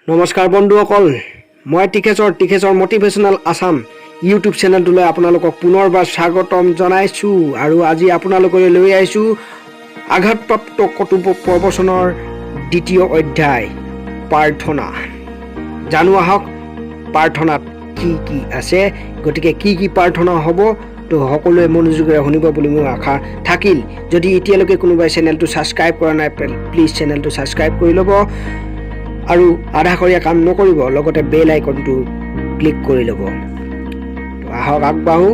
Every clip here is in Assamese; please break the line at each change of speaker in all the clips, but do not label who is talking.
নমস্কাৰ বন্ধুসকল মই টিখেশ্বৰ মোটিভেশনাল আসাম ইউটিউব চেনেলটোলৈ আপোনালোকক পুনৰবাৰ স্বাগতম জনাইছো আৰু আজি আপোনালোকলৈ লৈ আহিছো আঘাতপ্ৰাপ্ত ৰবচনৰ দ্বিতীয় অধ্যায় প্ৰাৰ্থনা জানো আহক প্ৰাৰ্থনাত কি আছে গতিকে কি প্ৰাৰ্থনা হ'ব তো সকলোৱে মনোযোগেৰে শুনিব বুলি মোৰ আশা থাকিল যদি এতিয়ালৈকে কোনোবাই চেনেলটো সাবস্ক্ৰাইব কৰা নাই প্লিজ চেনেলটো সাবস্ক্ৰাইব কৰি ল'ব আৰু আধাখৰীয়া কাম নকৰিব লগতে বেল আইকনটো ক্লিক কৰি ল'ব তো আহক আগবাঢ়ো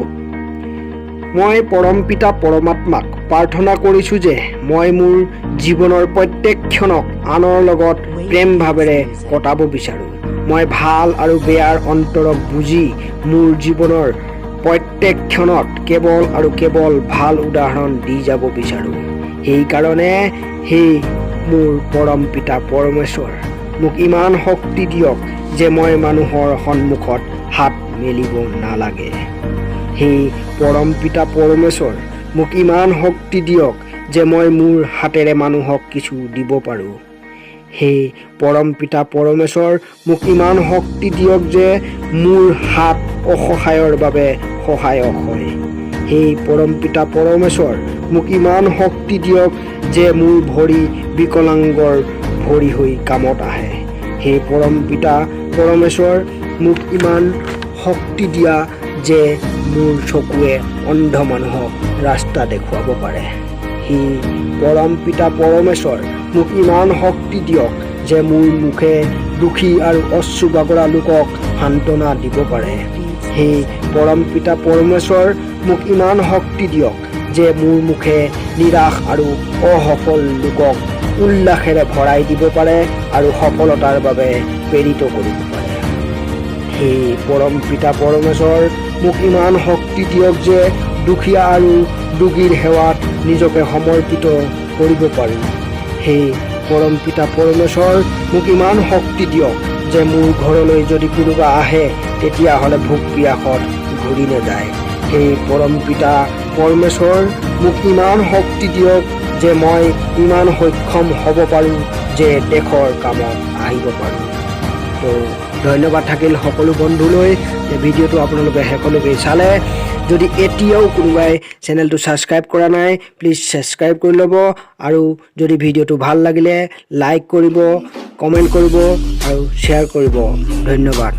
মই পৰম পিতা পৰমাত্মাক প্ৰাৰ্থনা কৰিছো যে মই মোৰ জীৱনৰ প্ৰত্যেক ক্ষণক আনৰ লগত প্ৰেম ভাৱেৰে কটাব বিচাৰো মই ভাল আৰু বেয়াৰ অন্তৰক বুজি মোৰ জীৱনৰ প্ৰত্যেক ক্ষণত কেৱল ভাল উদাহৰণ দি যাব বিচাৰো সেই কাৰণে হে মোৰ পৰম পিতা পৰমেশ্বৰ মোক ইমান শক্তি দিয়ক যে মই মানুহৰ সন্মুখত হাত মেলিব নালাগে হে পৰম পিতা পৰমেশ্বৰ মোক ইমান শক্তি দিয়ক যে মই মোৰ হাতেৰে মানুহক কিছু দিব পাৰো হে পৰম পিতা পৰমেশ্বৰ মোক ইমান শক্তি দিয়ক যে মোৰ হাত অসহায়ৰ বাবে সহায়ক হয় হে পৰম পিতা পৰমেশ্বৰ মোক ইমান শক্তি দিয়ক যে মোৰ ভৰি বিকলাংগৰ ভৰি হৈ কামত আহে হে পৰম পিতা পৰমেশ্বৰ মোক ইমান শক্তি দিয়া যে মোৰ চকুৱে অন্ধ মানুহক ৰাস্তা দেখুৱাব পাৰে হে পৰম পিতা পৰমেশ্বৰ মোক ইমান শক্তি দিয়ক যে মোৰ মুখে দুখী আৰু অশ্ৰু বাগৰা লোকক সান্তনা দিব পাৰে হে পৰম পিতা পৰমেশ্বৰ মোক ইমান শক্তি দিয়ক যে মোৰ মুখে নিৰাশ আৰু অসফল লোকক উল্লাসেৰে ভৰাই দিব পাৰে আৰু সফলতাৰ বাবে প্ৰেৰিত কৰিব পাৰে হে পৰম পিতা পৰমেশ্বৰ মোক ইমান শক্তি দিয়ক যে দুখীয়া আৰু দুখীৰ সেৱাত নিজকে সমৰ্পিত কৰিব পাৰো হে পৰম পিতা পৰমেশ্বৰ মোক ইমান শক্তি দিয়ক যে মোৰ ঘৰলৈ যদি কোনোবা আহে তেতিয়াহ'লে ভোক পিয়াসত ঘূৰি নাযায় হে পৰম পিতা পৰমেশ্বৰ মোক ইমান শক্তি দিয়ক যে মই ইমান সক্ষম হ'ব পাৰোঁ যে দেশৰ কামত আহিব পাৰোঁ তো ধন্যবাদ থাকিল সকলো বন্ধুলৈ যে ভিডিঅ'টো আপোনালোকে শেষলৈকে চালে যদি এতিয়াও কোনোবাই চেনেলটো সাবস্ক্ৰাইব কৰা নাই প্লিজ সাবস্ক্ৰাইব কৰি ল'ব আৰু যদি ভিডিঅ'টো ভাল লাগিলে লাইক কৰিব কমেণ্ট কৰিব আৰু শ্বেয়াৰ কৰিব ধন্যবাদ